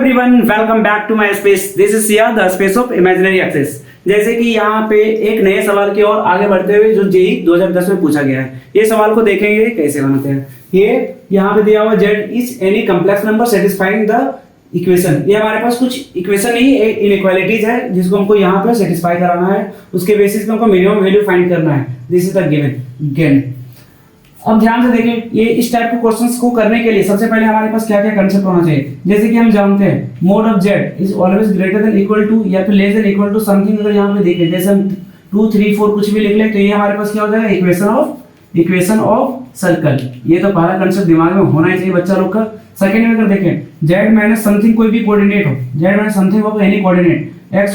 Everyone, welcome back to my space. This is Siya, the space of imaginary access. जैसे कि यहाँ पे एक नए सवाल की ओर आगे बढ़ते हुए जो जेईई 2010 में पूछा गया है, ये सवाल को देखेंगे कैसे बनाते हैं। ये यहाँ पे दिया हुआ Z is any complex number satisfying the equation. ये हमारे पास कुछ इक्वेशन नहीं, इनइक्वालिटीज है जिसको हमको यहाँ पे सेटिस्फाई कराना है। उसके बेसिस पे हमको मिनिमम वैल्यू फाइंड करना है। This is the given. अब ध्यान से देखें, ये इस टाइप के क्वेश्चंस को करने के लिए सबसे पहले हमारे पास क्या क्या कंसेप्ट होना चाहिए। जैसे कि हम जानते हैं mod of z is always greater than equal to या फिर less than equal to something. अगर यहाँ पे देखें, जैसे हम 2 3 4 कुछ भी लिख ले तो ये हमारे पास क्या हो जाएगा, इक्वेशन ऑफ सर्कल। ये तो पहला कंसेप्ट दिमाग में होना ही चाहिए बच्चा लोग का। सेकंड में अगर देखें, जेड माइनस समथिंग कोई भी कोऑर्डिनेट हो, z minus something of any coordinate x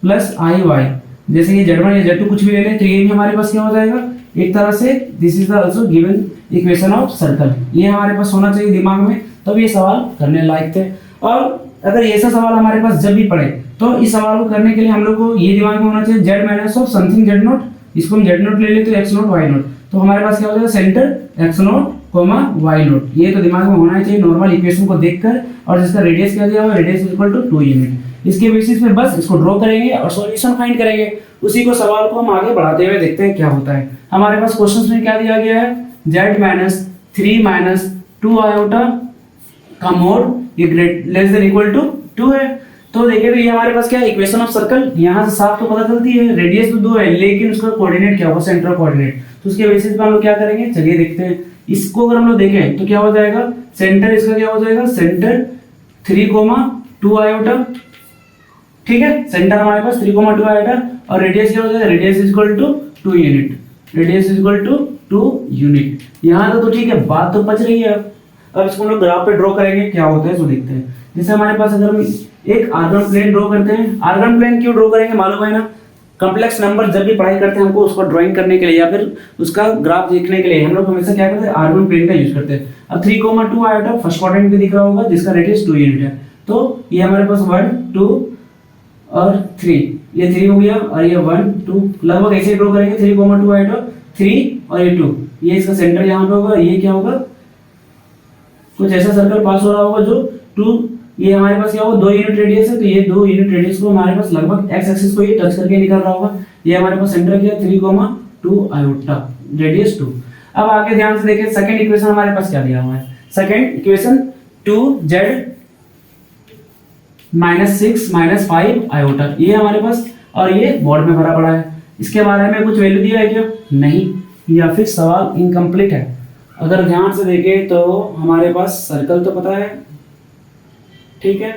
plus i y, जैसे ये z1 या z2 कुछ भी ले लें तो ये भी हमारे पास क्या हो जाएगा, एक तरह से this is the also given equation of circle. ये हमारे पास होना चाहिए दिमाग में, तब ये सवाल करने लायक थे। और अगर ऐसा सवाल हमारे पास जब भी पड़े तो इस सवाल को करने के लिए हम लोग को ये दिमाग में होना चाहिए, Z minus of something Z note, इसको हम जेड नोट ले लेते हैं एक्स नोट वाई नोट, तो हमारे पास क्या हो जाएगा centre x naught comma y naught. ये तो दिमाग में होना ही चाहिए नॉर्मल इक्वेशन को देखकर। और जिसका रेडियस क्या दिया हुआ, रेडियस इक्वल टू 2 यूनिट। इसके बेसिस पे बस इसको ड्रॉ करेंगे और सॉल्यूशन फाइंड करेंगे। उसी को सवाल को हम आगे बढ़ाते हुए देखते हैं क्या होता है। हमारे पास क्वेश्चंस में क्या दिया गया है, z माइनस 3 माइनस 2 आयोटा का मोड ये लेस देन इक्वल टू 2 है। तो देखिए, तो ये हमारे पास क्या है, इक्वेशन ऑफ सर्कल। यहाँ से साफ तो पता चलती है, रेडियस तो 2 है लेकिन उसका कोऑर्डिनेट क्या होगा, सेंटर कोऑर्डिनेट। तो उसके बेसिस पे हम लोग क्या करेंगे, चलिए देखते हैं। इसको अगर हम लोग देखें तो क्या हो जाएगा, सेंटर इसका क्या हो जाएगा, सेंटर 3,2 आयोटा। ठीक है, सेंटर हमारे पास 3,2 आयोटा और रेडियस क्या हो जाएगा, radius is equal to 2 unit. Radius is equal to 2 unit. यहाँ तो ठीक है, बात तो पच रही है। अब इसको हम लोग ग्राफ पे ड्रॉ करेंगे, क्या होता है इसको देखते हैं। जैसे हमारे पास अगर हम एक आर्गन प्लेन ड्रॉ करते हैं, आर्गन प्लेन क्यों ड्रॉ करेंगे मालूम है ना, कॉम्प्लेक्स नंबर जब भी पढ़ाई करते हैं हमको उसको ड्राइंग करने के लिए या फिर उसका ग्राफ देखने के लिए हम लोग हमेशा क्या करते हैं, आर्गन प्लेन का यूज करते हैं। अब 3,2 आयोटा फर्स्ट क्वाड्रेंट पे दिख रहा होगा जिसका रेडियस 2 यूनिट है। तो ये हमारे पास 1 2 और 3, ये 3 हो गया और ये 1 2 लगभग ऐसे ड्रॉ करेंगे। 3,2 आयोटा 3 और ये 2, ये इसका सेंटर यहाँ पे होगा। ये क्या होगा, कुछ ऐसा सर्कल पास हो रहा होगा जो 2, ये हमारे पास क्या होगा 2 यूनिट रेडियस है, तो ये 2 यूनिट रेडियस को हमारे पास लगभग एक्स एक्सिस को ये टच करके निकल रहा होगा। ये हमारे पास सेंटर क्या 3,2 आयोटा, रेडियस 2। अब आगे ध्यान से देखें, सेकंड इक्वेशन हमारे पास क्या दिया हुआ है, second equation 2z minus 6 minus 5 iota, ये हमारे पास, और ये बोर्ड में भरा पड़ा है। इसके बारे में कुछ वैल्यू दिया है क्या, नहीं, या फिर सवाल इनकम्प्लीट है। अगर ध्यान से देखें तो हमारे पास सर्कल तो पता है, ठीक है,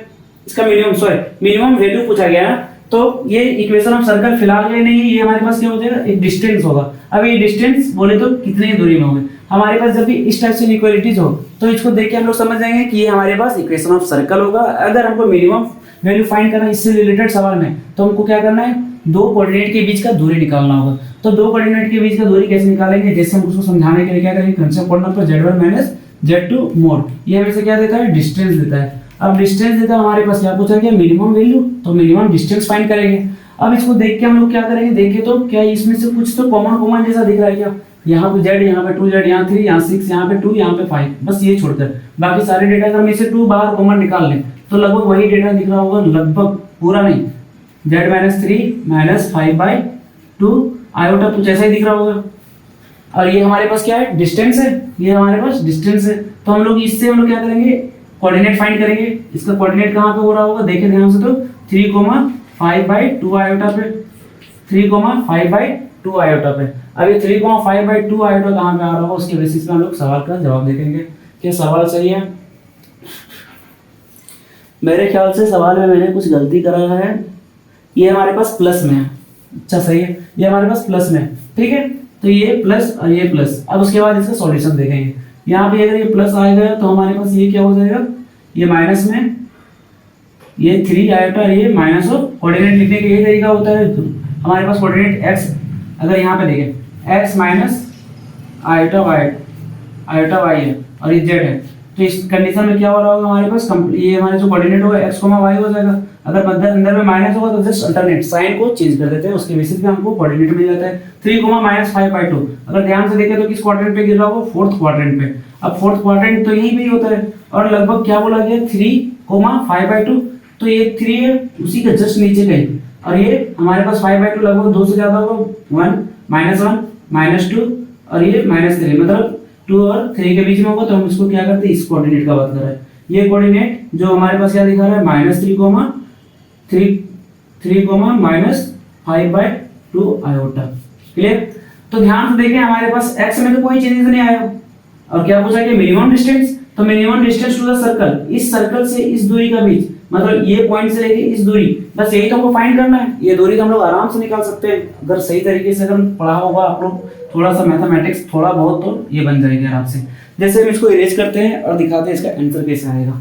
इसका मिनिमम वैल्यू पूछा गया है। तो ये इक्वेशन ऑफ सर्कल फिलहाल ये नहीं है, ये हमारे पास क्या हो जाएगा, एक डिस्टेंस होगा। अब ये डिस्टेंस बोले तो कितनी दूरी में होगा हमारे पास। जब भी इस टाइप से इनइक्वालिटीज हो तो इसको देख के हम लोग समझ जाएंगे कि ये हमारे पास इक्वेशन ऑफ सर्कल होगा। अगर हमको मिनिमम वैल्यू फाइंड करना इससे रिलेटेड सवाल में, तो हमको क्या करना है, 2 कोऑर्डिनेट के बीच का दूरी निकालना होगा। तो 2 कोऑर्डिनेट के बीच का दूरी कैसे निकालेंगे, जैसे हम उसको समझाने के लिए क्या करेंगे, कंसेप्ट पढ़ना पर z1 माइनस z2 मोड, ये हमें से क्या देता है, डिस्टेंस देता है। अब डिस्टेंस देता है हमारे पास, क्या पूछा गया, मिनिमम वैल्यू, तो मिनिमम डिस्टेंस फाइंड करेंगे। अब इसको देख के हम लोग क्या करेंगे, देखें तो क्या इसमें से कुछ तो कॉमन जैसा दिख रहा है क्या, यहाँ पे z, यहाँ पे 2z, यहाँ 3, यहाँ 6, यहाँ पे 2, यहाँ पे 5, बस ये छोड़कर बाकी सारे डेटा अगर हम इसे 2 बाहर कॉमन निकाल लें तो लगभग वही डेटा दिख रहा होगा, लगभग पूरा नहीं, z माइनस 3 माइनस 5/2 आयोटा कुछ ऐसा ही दिख रहा होगा। और ये हमारे पास क्या है, डिस्टेंस है, ये हमारे पास डिस्टेंस है। तो हम लोग इससे हम लोग क्या करेंगे, कोऑर्डिनेट फाइंड करेंगे। इसका कोऑर्डिनेट कहाँ पे हो रहा होगा, देखें ध्यान से, तो 3,5/2 आयोटा पे, 3,5/2 आयोटा पे। अब ये 3,5/2 आयोटा कहाँ पे आ रहा होगा, उसके बेसिस पे हम लोग सवाल का जवाब देखेंगे। क्या सवाल सही है, मेरे ख्याल से सवाल में मैंने कुछ गलती करा है। ये हमारे पास प्लस में है, अच्छा सही है, ये हमारे पास प्लस में, ठीक है, तो ये प्लस और ये प्लस। अब उसके बाद इसका सॉल्यूशन देखेंगे। यहाँ पे अगर ये प्लस आएगा तो हमारे पास ये क्या हो जाएगा, ये माइनस में, ये 3 आयोटा, ये माइनस ऑफ कोऑर्डिनेट लिखने का यही तरीका होता है। हमारे पास कोऑर्डिनेट x, अगर यहाँ पे देखें x माइनस आयोटा y है और ये z है, तो इस कंडीशन में क्या हो रहा होगा हमारे पास, ये हमारे जो कोऑर्डिनेट होगा x, y हो जाएगा। अगर अंदर में माइनस होगा तो जस्ट अल्टरनेट साइन को चेंज कर देते हैं, उसके बेसिस पे हमको कोऑर्डिनेट मिल जाता है 3,-5/2। अगर ध्यान से देखें तो किस क्वाड्रेंट पे गिर रहा होगा, 4th क्वाड्रेंट पे। अब 4th क्वाड्रेंट तो यहीं पे ही होता है और लगभग क्या बोला गया 3,5/2, तो ये 3 है उसी के जस्ट नीचे का ही, और ये हमारे पास 5/2 लगभग 2 से ज्यादा होगा, 1 -1 -2 और ये -3, मतलब 2 और 3 के बीच में होगा, तो हम इसको क्या करते हैं, इस कोऑर्डिनेट का बात कर रहे हैं। ये कोऑर्डिनेट जो हमारे पास क्या दिखा रहा है -3, -5/2 आयोटा। क्लियर? तो ध्यान से देखें हमारे पास x में तो कोई चेंजेस नहीं आया, और क्या पूछा कि मिनिमम डिस्टेंस, तो minimum distance to the circle, इस सर्कल से इस दूरी का बीच, मतलब ये पॉइंट से लेके इस दूरी, बस यही तो हमको फाइंड करना है। ये दूरी तो हम लोग आराम से निकाल सकते हैं, अगर सही तरीके से अगर पढ़ा होगा आप लोग थोड़ा सा मैथमेटिक्स थोड़ा बहुत, तो ये बन जाएगी आराम से। जैसे हम इसको इरेज करते हैं और दिखाते हैं इसका आंसर कैसे आएगा।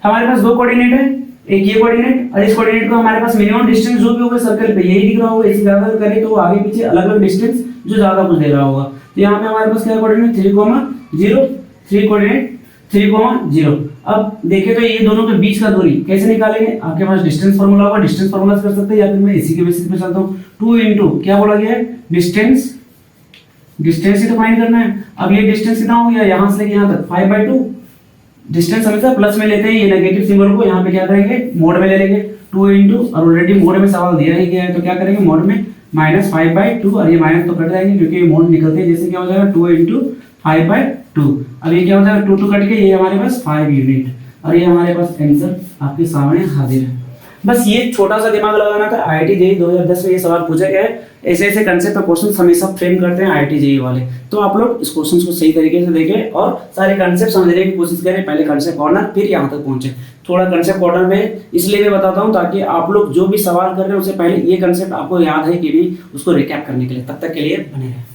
हमारे पास दो कोऑर्डिनेट है, एक ये कोऑर्डिनेट और इस कोऑर्डिनेट को हमारे पास मिनिमम डिस्टेंस जो भी होगा सर्कल पे यही दिख रहा होगा, इससे ज्यादा करें तो आगे पीछे अलग अलग डिस्टेंस जो ज्यादा कुछ दे रहा होगा। तो यहाँ पे हमारे पास क्या कोऑर्डिनेट 3,0, 3 कोऑर्डिनेट 3,0। अब देखें तो ये दोनों के बीच का दूरी कैसे निकालेंगे, आपके पास डिस्टेंस फार्मूला होगा, डिस्टेंस फार्मूला से कर सकते हैं, या फिर मैं इसी के बेसिस पे चलता हूँ। 2 इंटू क्या बोला गया है, डिस्टेंस ही तो फाइंड करना है। अब ये डिस्टेंस कितना हो गया, यहाँ से लेके यहाँ तक 5/2, डिस्टेंस हमेशा प्लस में लेते हैं, ये नेगेटिव सिंबल को यहाँ पे क्या करेंगे, मोड में ले लेंगे। 2 इंटू, और ऑलरेडी मोड में सवाल दिया ही गया है, तो क्या करेंगे मोड में -5/2, और ये माइनस तो कट जाएंगे क्योंकि ये मोड निकलते हैं, जैसे क्या हो जाएगा 2 इंटू 5/2। अब ये क्या हो जाएगा 2 कट के, ये हमारे पास 5 यूनिट, और ये हमारे पास आंसर आपके सामने हाजिर है। बस ये छोटा सा दिमाग लगाना था। IIT JEE 2010 में ये सवाल पूछा गया है। ऐसे ऐसे कंसेप्ट और क्वेश्चन हमेशा फ्रेम करते हैं IIT JEE वाले, तो आप लोग इस क्वेश्चन को सही तरीके से देखें और सारे कंसेप्ट समझने की कोशिश करें। पहले कंसेप्ट कॉर्नर, फिर यहाँ तक पहुंचे। थोड़ा कंसेप्ट कॉर्नर में इसलिए मैं बताता हूँ ताकि आप लोग जो भी सवाल कर रहे हैं उससे पहले ये कंसेप्ट आपको याद है कि नहीं, उसको रिकैप करने के लिए। तब तक के लिए बने रहें।